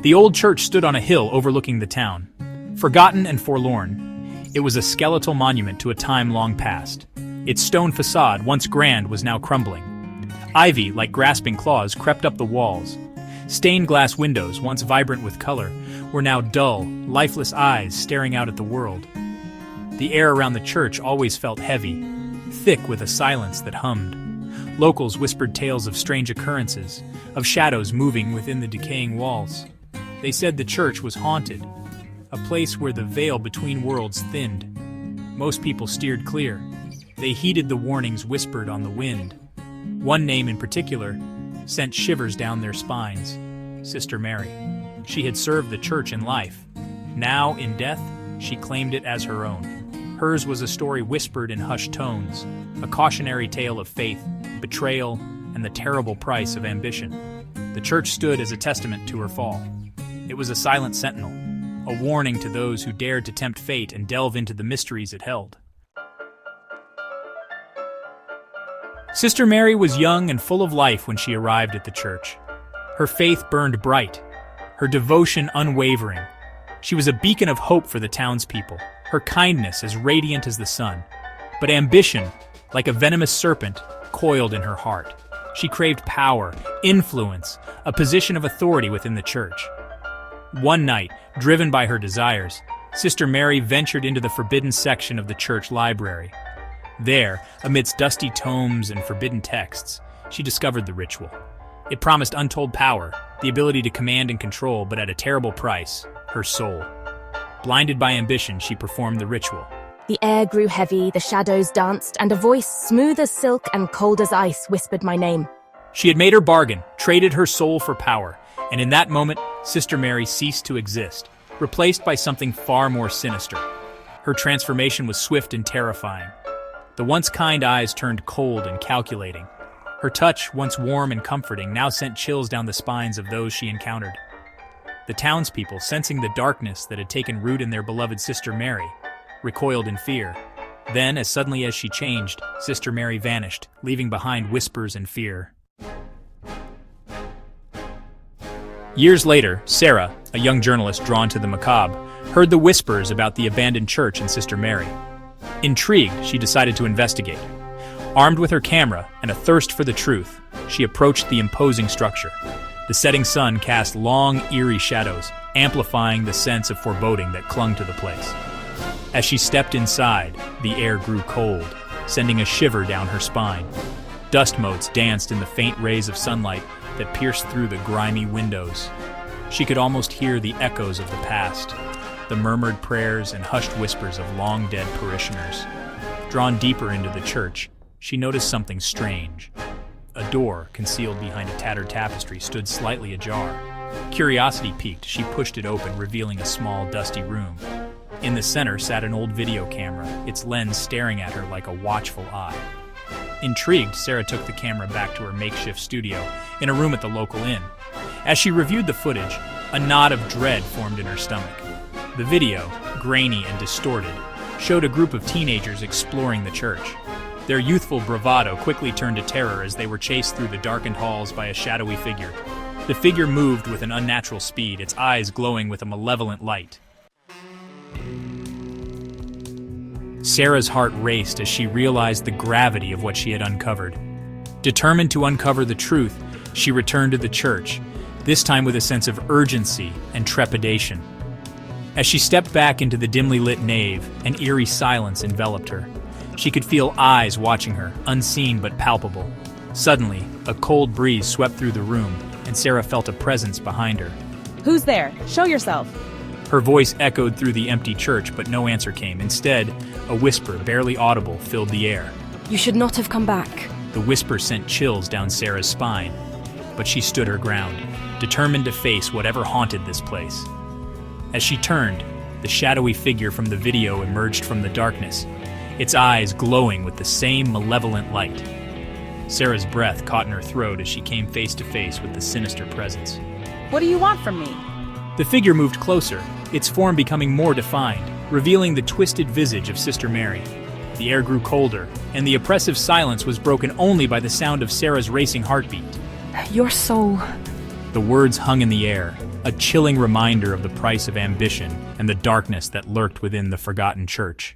The old church stood on a hill overlooking the town. Forgotten and forlorn, it was a skeletal monument to a time long past. Its stone facade, once grand, was now crumbling. Ivy, like grasping claws, crept up the walls. Stained glass windows, once vibrant with color, were now dull, lifeless eyes staring out at the world. The air around the church always felt heavy, thick with a silence that hummed. Locals whispered tales of strange occurrences, of shadows moving within the decaying walls. They said the church was haunted, a place where the veil between worlds thinned. Most people steered clear. They heeded the warnings whispered on the wind. One name in particular sent shivers down their spines: Sister Mary. She had served the church in life. Now, in death, she claimed it as her own. Hers was a story whispered in hushed tones, a cautionary tale of faith, betrayal, and the terrible price of ambition. The church stood as a testament to her fall. It was a silent sentinel, a warning to those who dared to tempt fate and delve into the mysteries it held. Sister Mary was young and full of life when she arrived at the church. Her faith burned bright, her devotion unwavering. She was a beacon of hope for the townspeople, her kindness as radiant as the sun. But ambition, like a venomous serpent, coiled in her heart. She craved power, influence, a position of authority within the church. One night, driven by her desires, Sister Mary ventured into the forbidden section of the church library. There, amidst dusty tomes and forbidden texts, she discovered the ritual. It promised untold power, the ability to command and control, but at a terrible price: her soul. Blinded by ambition, she performed the ritual. The air grew heavy, the shadows danced, and a voice smooth as silk and cold as ice whispered my name. She had made her bargain, traded her soul for power, and in that moment, Sister Mary ceased to exist, replaced by something far more sinister. Her transformation was swift and terrifying. The once kind eyes turned cold and calculating. Her touch, once warm and comforting, now sent chills down the spines of those she encountered. The townspeople, sensing the darkness that had taken root in their beloved Sister Mary, recoiled in fear. Then, as suddenly as she changed, Sister Mary vanished, leaving behind whispers and fear. Years later, Sarah, a young journalist drawn to the macabre, heard the whispers about the abandoned church and Sister Mary. Intrigued, she decided to investigate. Armed with her camera and a thirst for the truth, she approached the imposing structure. The setting sun cast long, eerie shadows, amplifying the sense of foreboding that clung to the place. As she stepped inside, the air grew cold, sending a shiver down her spine. Dust motes danced in the faint rays of sunlight that pierced through the grimy windows. She could almost hear the echoes of the past, the murmured prayers and hushed whispers of long-dead parishioners. Drawn deeper into the church, she noticed something strange. A door, concealed behind a tattered tapestry, stood slightly ajar. Curiosity piqued, she pushed it open, revealing a small, dusty room. In the center sat an old video camera, its lens staring at her like a watchful eye. Intrigued, Sarah took the camera back to her makeshift studio in a room at the local inn. As she reviewed the footage, a knot of dread formed in her stomach. The video, grainy and distorted, showed a group of teenagers exploring the church. Their youthful bravado quickly turned to terror as they were chased through the darkened halls by a shadowy figure. The figure moved with an unnatural speed, its eyes glowing with a malevolent light. Sarah's heart raced as she realized the gravity of what she had uncovered. Determined to uncover the truth, she returned to the church, this time with a sense of urgency and trepidation. As she stepped back into the dimly lit nave, an eerie silence enveloped her. She could feel eyes watching her, unseen but palpable. Suddenly, a cold breeze swept through the room, and Sarah felt a presence behind her. "Who's there? Show yourself." Her voice echoed through the empty church, but no answer came. Instead, a whisper, barely audible, filled the air. You should not have come back. The whisper sent chills down Sarah's spine, but she stood her ground, determined to face whatever haunted this place. As she turned, the shadowy figure from the video emerged from the darkness, its eyes glowing with the same malevolent light. Sarah's breath caught in her throat as she came face to face with the sinister presence. "What do you want from me?" The figure moved closer, its form becoming more defined, revealing the twisted visage of Sister Mary. The air grew colder, and the oppressive silence was broken only by the sound of Sarah's racing heartbeat. Your soul. The words hung in the air, a chilling reminder of the price of ambition and the darkness that lurked within the forgotten church.